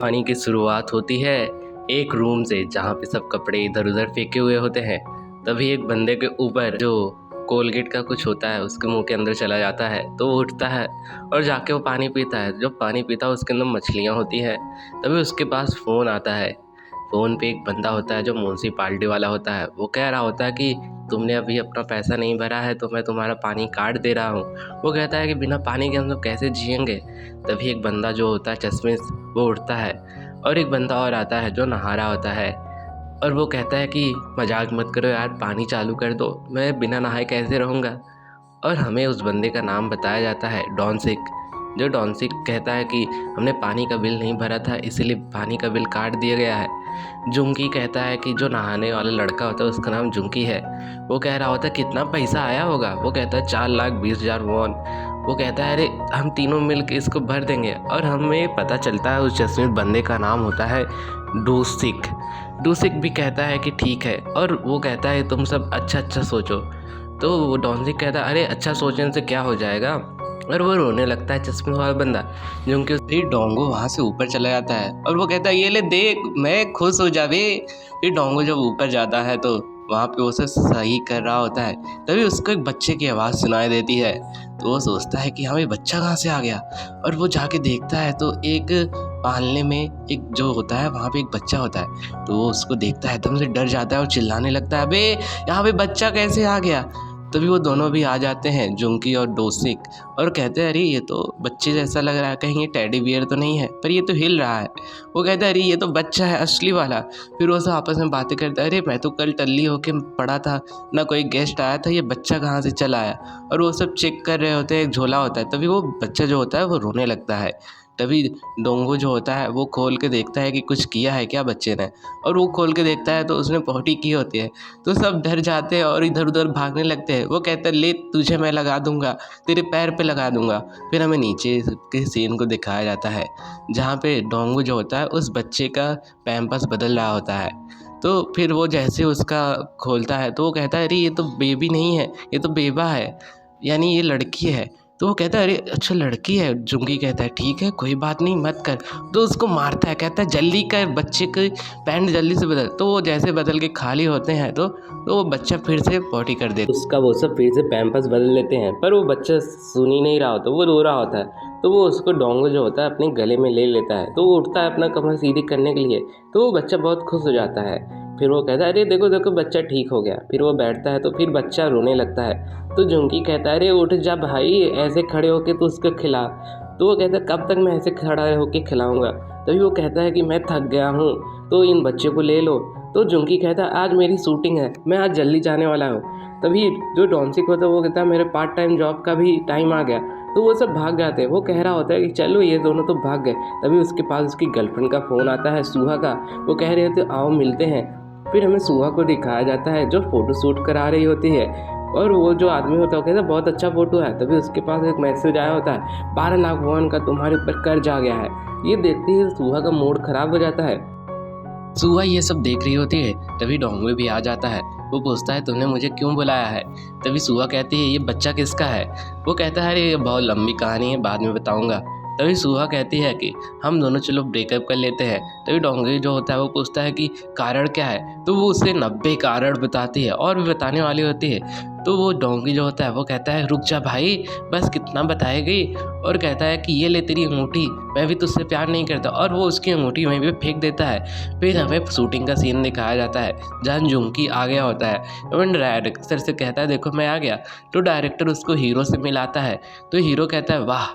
कहानी की शुरुआत होती है एक रूम से जहाँ पे सब कपड़े इधर उधर फेंके हुए होते हैं। तभी एक बंदे के ऊपर जो कोलगेट का कुछ होता है उसके मुंह के अंदर चला जाता है, तो वो उठता है और जाके वो पानी पीता है। जब पानी पीता है उसके अंदर मछलियाँ होती हैं। तभी उसके पास फ़ोन आता है। फ़ोन पे एक बंदा होता है जो म्यूनसिपाल्टी वाला होता है। वो कह रहा होता है कि तुमने अभी अपना पैसा नहीं भरा है तो मैं तुम्हारा पानी काट दे रहा हूँ। वो कहता है कि बिना पानी के हम लोग कैसे जिएंगे। तभी एक बंदा जो होता है चश्मिश, वो उठता है और एक बंदा और आता है जो नहा रहा होता है और वो कहता है कि मजाक मत करो यार, पानी चालू कर दो, मैं बिना नहाए कैसे रहूँगा। और हमें उस बंदे का नाम बताया जाता है डॉनसिक। जो डॉनसिक कहता है कि हमने पानी का बिल नहीं भरा था इसलिए पानी का बिल काट दिया गया है। जुंकी कहता है कि जो नहाने वाला लड़का होता है उसका नाम जुंकी है। वो कह रहा होता है कितना पैसा आया होगा। वो कहता है 4,20,000 वॉन। वो कहता है अरे हम तीनों मिल के इसको भर देंगे। और हमें पता चलता है उस चश्मिश बंदे का नाम होता है डूसिक। डूसिक भी कहता है कि ठीक है, और वो कहता है तुम सब अच्छा अच्छा सोचो। तो वो डॉनसिक कहता है अरे अच्छा सोचने से क्या हो जाएगा। और वो रोने लगता है चश्मे वाला बंदा। क्योंकि फिर डोंगो वहाँ से ऊपर चला जाता है और वो कहता है ये ले देख मैं खुश हो जावे। फिर डोंगो जब ऊपर जाता है तो वहाँ पे उसे सही कर रहा होता है। तभी उसको एक बच्चे की आवाज़ सुनाई देती है। तो वो सोचता है कि हाँ ये बच्चा कहाँ से आ गया। और वो जाके देखता है तो एक पालने में एक जो होता है वहाँ पे एक बच्चा होता है। तो वो उसको देखता है, एकदम से डर जाता है और चिल्लाने लगता है अबे यहाँ पे बच्चा कैसे आ गया। तभी वो दोनों भी आ जाते हैं, जुंकी और डोसिक, और कहते हैं अरे ये तो बच्चे जैसा लग रहा है, कहीं ये टेडी बियर तो नहीं है, पर ये तो हिल रहा है। वो कहता है अरे ये तो बच्चा है असली वाला। फिर वो सब आपस में बातें करते हैं, अरे मैं तो कल टल्ली होके पड़ा था, ना कोई गेस्ट आया था, ये बच्चा कहाँ से चला आया। और वो सब चेक कर रहे होते हैं, एक झोला होता है। तभी वो बच्चा जो होता है वो रोने लगता है। तभी डोंगो जो होता है वो खोल के देखता है कि कुछ किया है क्या बच्चे ने। और वो खोल के देखता है तो उसने पॉटी की होती है। तो सब डर जाते हैं और इधर उधर भागने लगते हैं। वो कहता है ले तुझे मैं लगा दूंगा, तेरे पैर पे लगा दूंगा। फिर हमें नीचे के सीन को दिखाया जाता है जहाँ पे डोंगो जो होता है उस बच्चे का पैम्पर्स बदल रहा होता है। तो फिर वो जैसे उसका खोलता है तो वो कहता है अरे ये तो बेबी नहीं है, ये तो बेबा है, यानी ये लड़की है। तो वो कहता है अरे अच्छा लड़की है। जुंगी कहता है ठीक है कोई बात नहीं मत कर। तो उसको मारता है, कहता है जल्दी कर, बच्चे के पैंट जल्दी से बदल। तो वो जैसे बदल के खाली होते हैं तो वो बच्चा फिर से पॉटी कर देता है। उसका वो सब फिर से पैम्पर्स बदल लेते हैं, पर वो बच्चा सुन ही नहीं रहा होता, वो रो रहा होता है। तो वो उसको डोंगो जो होता है अपने गले में ले लेता है। तो वो उठता है अपना कमर सीधी करने के लिए। तो वो बच्चा बहुत खुश हो जाता है। फिर वो कहता है अरे देखो देखो बच्चा ठीक हो गया। फिर वो बैठता है तो फिर बच्चा रोने लगता है। तो जुंकी कहता है अरे उठ जा भाई, ऐसे खड़े होके तो उसको खिला। तो वो कहता है कब तक मैं ऐसे खड़ा होके खिलाऊंगा। तभी वो कहता है कि मैं थक गया हूँ, तो इन बच्चे को ले लो। तो जुंकी कहता है आज मेरी शूटिंग है, मैं आज जल्दी जाने वाला हूँ। तभी जो डॉनसिक होता है वो कहता है मेरे पार्ट टाइम जॉब का भी टाइम आ गया। तो वो सब भाग जाते हैं। वो कह रहा होता है कि चलो ये दोनों तो भाग गए। तभी उसके पास उसकी गर्लफ्रेंड का फ़ोन आता है, सुहा का। वो कह रहे थे आओ मिलते हैं। फिर हमें सुहा को दिखाया जाता है जो फ़ोटो शूट करा रही होती है। और वो जो आदमी होता है वो कहता है बहुत अच्छा फ़ोटो है। तभी उसके पास एक मैसेज आया होता है 12 लाख वॉन का तुम्हारे ऊपर कर्ज आ गया है। ये देखते ही सुहा का मूड ख़राब हो जाता है। सुहा ये सब देख रही होती है। तभी डोंगो भी आ जाता है। वो पूछता है तुमने मुझे क्यों बुलाया है। तभी सुहा कहती है ये बच्चा किसका है। वो कहता है अरे ये बहुत लंबी कहानी है, बाद में बताऊंगा। तभी सुहा कहती है कि हम दोनों चलो ब्रेकअप कर लेते हैं। तभी डोंगो जो होता है वो पूछता है कि कारण क्या है। तो वो उसे 90 कारण बताती है और भी बताने वाली होती है। तो वो डोंगी जो होता है वो कहता है रुक जा भाई, बस कितना बताएगी। और कहता है कि ये ले तेरी अंगूठी, मैं भी तुझसे प्यार नहीं करता। और वो उसकी अंगूठी वहीं पे फेंक देता है। फिर हमें शूटिंग का सीन दिखाया जाता है जहाँ जुंकी आ गया होता है और डायरेक्टर से कहता है देखो मैं आ गया। तो डायरेक्टर उसको हीरो से मिलाता है। तो हीरो कहता है वाह,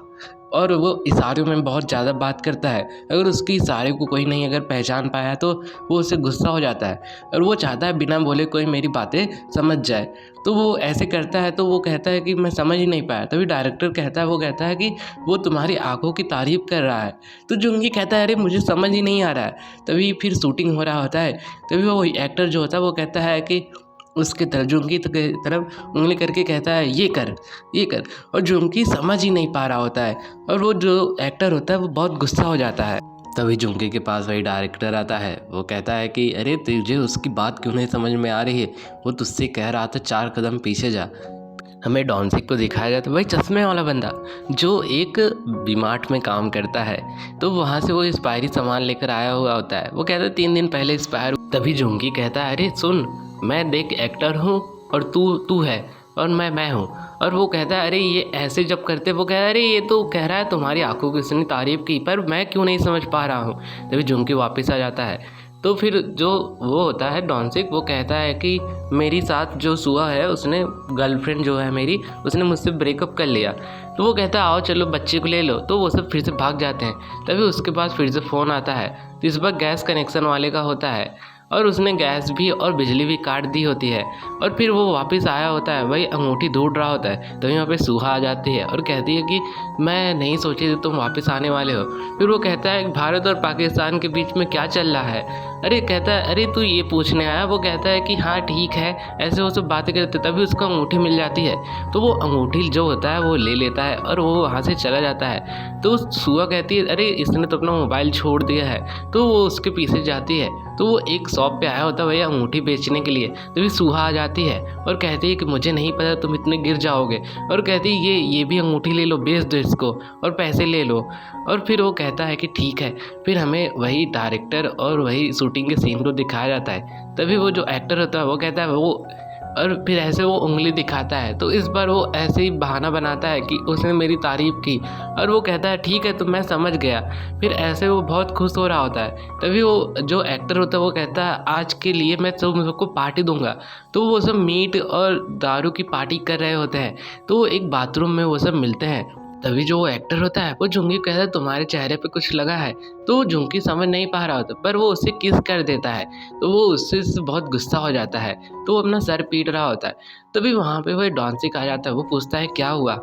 और वो इशारों में बहुत ज़्यादा बात करता है। अगर उसकी इशारे को कोई नहीं अगर पहचान पाया तो वो उससे गुस्सा हो जाता है और वो चाहता है बिना बोले कोई मेरी बातें समझ जाए। तो वो ऐसे करता है तो वो कहता है कि मैं समझ ही नहीं पाया। तभी डायरेक्टर कहता है, वो कहता है कि वो तुम्हारी आंखों की तारीफ़ कर रहा है। तो जुंगी कहता है अरे मुझे समझ ही नहीं आ रहा है। तभी फिर शूटिंग हो रहा होता है। तभी वो एक्टर जो होता है वो कहता है कि उसके तरफ जुंकी की तरफ उंगली करके कहता है ये कर ये कर। और जुंकी समझ ही नहीं पा रहा होता है और वो जो एक्टर होता है वो बहुत गुस्सा हो जाता है। तभी जुंकी के पास वही डायरेक्टर आता है। वो कहता है कि अरे तुझे उसकी बात क्यों नहीं समझ में आ रही है, वो तुझसे कह रहा था 4 कदम पीछे जा। हमें डॉन्सिक को दिखाया जाता है वही चश्मे वाला बंदा जो एक वी-मार्ट में काम करता है। तो वहाँ से वो एक्सपायरी सामान लेकर आया हुआ होता है। वो कहता है 3 दिन पहले एक्सपायर। तभी जुंगी कहता है अरे सुन, मैं देख एक्टर हूँ और तू है और मैं हूँ। और वो कहता है अरे ये ऐसे जब करते, वो कह रहा है अरे ये तो कह रहा है तुम्हारी आंखों की उसने तारीफ की, पर मैं क्यों नहीं समझ पा रहा हूँ। तभी जुंगी वापस आ जाता है। तो फिर जो वो होता है डॉन्सिक, वो कहता है कि मेरी साथ जो सुआ है उसने, गर्लफ्रेंड जो है मेरी, उसने मुझसे ब्रेकअप कर लिया। तो वो कहता है आओ चलो बच्चे को ले लो। तो वो सब फिर से भाग जाते हैं। तभी उसके पास फिर से फ़ोन आता है। तो इस बार गैस कनेक्शन वाले का होता है और उसने गैस भी और बिजली भी काट दी होती है। और फिर वो वापस आया होता है, वही अंगूठी ढूंढ रहा होता है। तभी वहाँ पे सुहा आ जाती है और कहती है कि मैं नहीं सोची थी तुम वापस आने वाले हो। फिर वो कहता है भारत और पाकिस्तान के बीच में क्या चल रहा है। अरे कहता है अरे तू ये पूछने आया। वो कहता है कि हाँ ठीक है, ऐसे वो सब बातें करते। तभी उसको अंगूठी मिल जाती है। तो वो अंगूठी जो होता है वो ले लेता है और वो वहाँ से चला जाता है। तो सुहा कहती है अरे इसने तो अपना मोबाइल छोड़ दिया है। तो वो उसके पीछे जाती है। तो वो एक शॉप पे आया होता है वही अंगूठी बेचने के लिए। तभी सुहा आ जाती है और कहती है कि मुझे नहीं पता तुम इतने गिर जाओगे। और कहती है ये भी अंगूठी ले लो, बेच दो इसको और पैसे ले लो। और फिर वो कहता है कि ठीक है। फिर हमें वही डायरेक्टर और वही शूटिंग के सीन को दिखाया जाता है। तभी वो जो एक्टर होता है वो कहता है वो, और फिर ऐसे वो उंगली दिखाता है। तो इस बार वो ऐसे ही बहाना बनाता है कि उसने मेरी तारीफ़ की। और वो कहता है ठीक है तो मैं समझ गया। फिर ऐसे वो बहुत खुश हो रहा होता है। तभी वो जो एक्टर होता है वो कहता है आज के लिए मैं तुम सबको पार्टी दूंगा। तो वो सब मीट और दारू की पार्टी कर रहे होते हैं। तो एक बाथरूम में वो सब मिलते हैं। तभी जो वो एक्टर होता है वो जुंगी कहता है तुम्हारे चेहरे पे कुछ लगा है। तो जुंगी समझ नहीं पा रहा होता, पर वो उससे किस कर देता है। तो वो उससे बहुत गुस्सा हो जाता है। तो वो अपना सर पीट रहा होता है। तभी वहाँ पे वही डॉन्सिक आ जाता है। वो पूछता है क्या हुआ।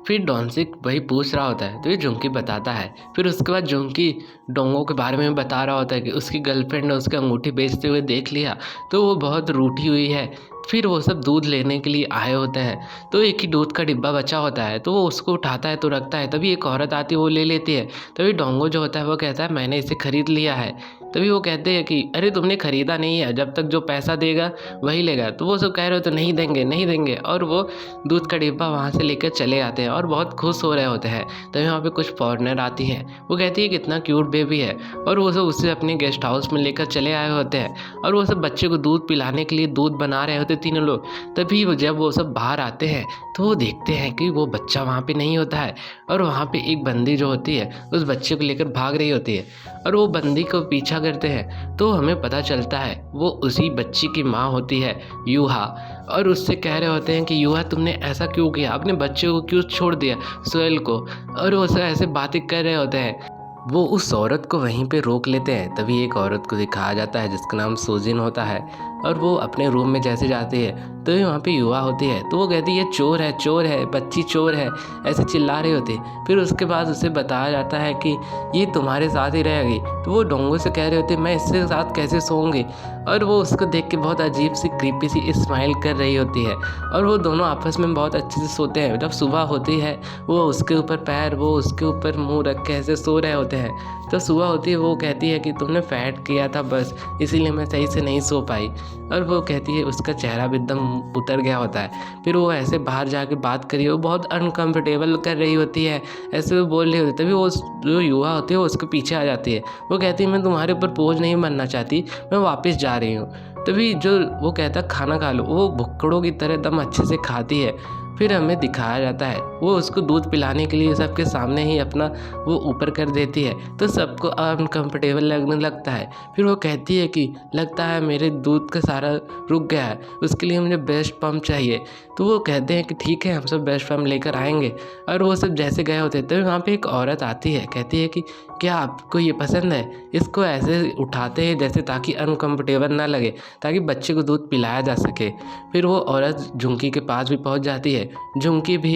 फिर डॉन्सिक वही पूछ रहा होता है। तो ये जुंकी बताता है। फिर उसके बाद जुंकी डोंगों के बारे में बता रहा होता है कि उसकी गर्लफ्रेंड ने उसकी अंगूठी बेचते हुए देख लिया, तो वो बहुत रूठी हुई है। फिर वो सब दूध लेने के लिए आए होते हैं। तो एक ही दूध का डिब्बा बचा होता है। तो वो उसको उठाता है तो रखता है। तभी एक औरत आती है, वो ले लेती है। तभी डोंगो जो होता है वो कहता है मैंने इसे खरीद लिया है। तभी वो कहते हैं कि अरे तुमने खरीदा नहीं है, जब तक जो पैसा देगा वही लेगा। तो वो सब कह रहे होते नहीं देंगे नहीं देंगे। और वो दूध का डिब्बा वहाँ से लेकर चले आते हैं और बहुत खुश हो रहे होते हैं। तभी वहाँ पे कुछ फॉरेनर आती है। वो कहती है कितना क्यूट बेबी है। और वो सब उससे अपने गेस्ट हाउस में लेकर चले आए होते हैं। और वो सब बच्चे को दूध पिलाने के लिए दूध बना रहे होते तीनों लोग। तभी जब वो सब बाहर आते हैं तो वो देखते हैं कि वो बच्चा वहाँ पे नहीं होता है। और वहाँ पे एक बंदी जो होती है उस बच्चे को लेकर भाग रही होती है। और वो बंदी को पीछा करते हैं। तो हमें पता चलता है वो उसी बच्ची की माँ होती है, यूहा। और उससे कह रहे होते हैं कि यूहा तुमने ऐसा क्यों किया, अपने बच्चे को क्यों छोड़ दिया, सोहेल को। और वो सब ऐसे बातें कर रहे होते हैं। वो उस औरत को वहीं पे रोक लेते हैं। तभी एक औरत को दिखाया जाता है जिसका नाम सोजिन होता है। और वो अपने रूम में जैसे जाती है तो वहाँ पे युवा होती है। तो वो कहती है चोर है बच्ची चोर है, ऐसे चिल्ला रही होती है। फिर उसके बाद उसे बताया जाता है कि ये तुम्हारे साथ ही रहेगी। तो वो डोंगो से कह रही होती है मैं इसके साथ कैसे सोऊंगी। और वो उसको देख के बहुत अजीब सी क्रीपी सी स्माइल कर रही होती है। और वो दोनों आपस में बहुत अच्छे से सोते हैं। जब सुबह होती है वो उसके ऊपर पैर, वो उसके ऊपर मुंह रख के ऐसे सो रहे होते हैं। तो सुबह होती है वो कहती है कि तुमने फैट किया था बस, इसीलिए मैं सही से नहीं सो पाई। और वो कहती है उसका चेहरा भी एकदम उतर गया होता है। फिर वो ऐसे बाहर जाके बात करी, वो बहुत अनकम्फर्टेबल कर रही होती है, ऐसे वो बोल रही होती है। तभी वो जो युवा होती है वो उसके पीछे आ जाती है। वो कहती है मैं तुम्हारे ऊपर बोझ नहीं बनना चाहती, मैं वापस जा रही हूँ। तभी जो वो कहता खाना खा लो, वो भुक्कड़ों की तरह एकदम अच्छे से खाती है। फिर हमें दिखाया जाता है वो उसको दूध पिलाने के लिए सबके सामने ही अपना वो ऊपर कर देती है। तो सबको अनकम्फर्टेबल लगने लगता है। फिर वो कहती है कि लगता है मेरे दूध का सारा रुक गया है, उसके लिए मुझे बेस्ट पम्प चाहिए। तो वो कहते हैं कि ठीक है हम सब बेस्ट पम्प लेकर आएंगे। और वो सब जैसे गए होते हैं तभी वहाँ पे एक औरत आती है, कहती है कि क्या आपको ये पसंद है। इसको ऐसे उठाते हैं जैसे ताकि अनकम्फर्टेबल ना लगे, ताकि बच्चे को दूध पिलाया जा सके। फिर वो औरत झुमकी के पास भी पहुँच जाती है। झुमकी भी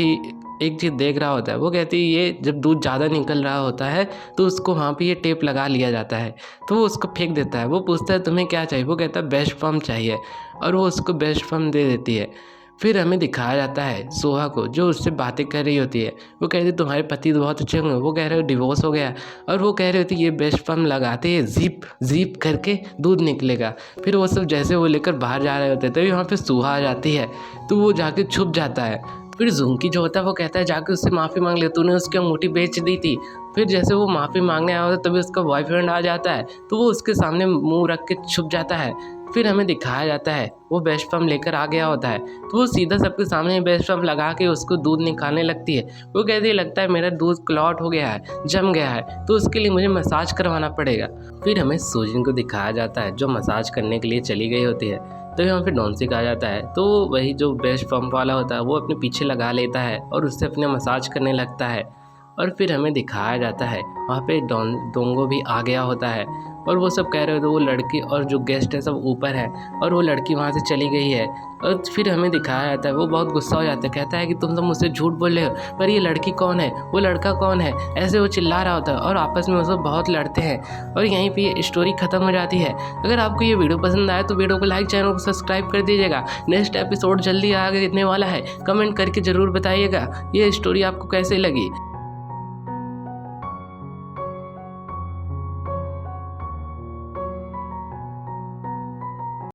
एक चीज़ देख रहा होता है। वो कहती है ये जब दूध ज़्यादा निकल रहा होता है तो उसको वहाँ पे ये टेप लगा लिया जाता है। तो वो उसको फेंक देता है। वो पूछता है तुम्हें क्या चाहिए। वो कहता है बेस्ट पम्प चाहिए। और वो उसको बेस्ट पम्प दे देती है। फिर हमें दिखाया जाता है सोहा को जो उससे बातें कर रही होती है। वो कहती है तुम्हारे पति तो बहुत अच्छे होंगे। वो कह रहे हो डिवोर्स हो गया। और वो कह रही होती ये बेस्ट पम्प लगाते हैं जीप जीप करके दूध निकलेगा। फिर वो सब जैसे वो लेकर बाहर जा रहे होते हैं तभी वहाँ पे सोहा आ जाती है। तो वो जाके छुप जाता है। फिर जुंकी जो होता है वो कहता है जाके उससे माफ़ी मांग ले, तूने उसकी अंगूठी बेच दी थी। फिर जैसे वो माफ़ी मांगने आया होता है तभी उसका बॉयफ्रेंड आ जाता है, तो वो उसके सामने मुंह रख के छुप जाता है। फिर हमें दिखाया जाता है वो बेस्ट पम्प लेकर आ गया होता है, तो वो सीधा सबके सामने बेस्ट पम्प लगा के उसको दूध निकालने लगती है। वो कहती है लगता है मेरा दूध क्लॉट हो गया है, जम गया है, तो उसके लिए मुझे मसाज करवाना पड़ेगा। फिर हमें सुजिन को दिखाया जाता है जो मसाज करने के लिए चली गई होती है। तो यहाँ पे डॉन्सिक आ जाता है, तो वही जो बेस्ट पम्प वाला होता है वो अपने पीछे लगा लेता है और उससे अपने मसाज करने लगता है। और फिर हमें दिखाया जाता है वहाँ पे डोंगो भी आ गया होता है और वो सब कह रहे होते हैं वो लड़की और जो गेस्ट है सब ऊपर है और वो लड़की वहाँ से चली गई है। और फिर हमें दिखाया जाता है वो बहुत गुस्सा हो जाता है, कहता है कि तुम सब मुझसे झूठ बोल रहे हो, पर ये लड़की कौन है, वो लड़का कौन है, ऐसे वो चिल्ला रहा होता है और आपस में वो सब बहुत लड़ते हैं और यहीं पे ये स्टोरी ख़त्म हो जाती है। अगर आपको ये वीडियो पसंद आए तो वीडियो को लाइक, चैनल को सब्सक्राइब कर दीजिएगा। नेक्स्ट एपिसोड जल्दी आगे वाला है, कमेंट करके ज़रूर बताइएगा ये स्टोरी आपको कैसे लगी।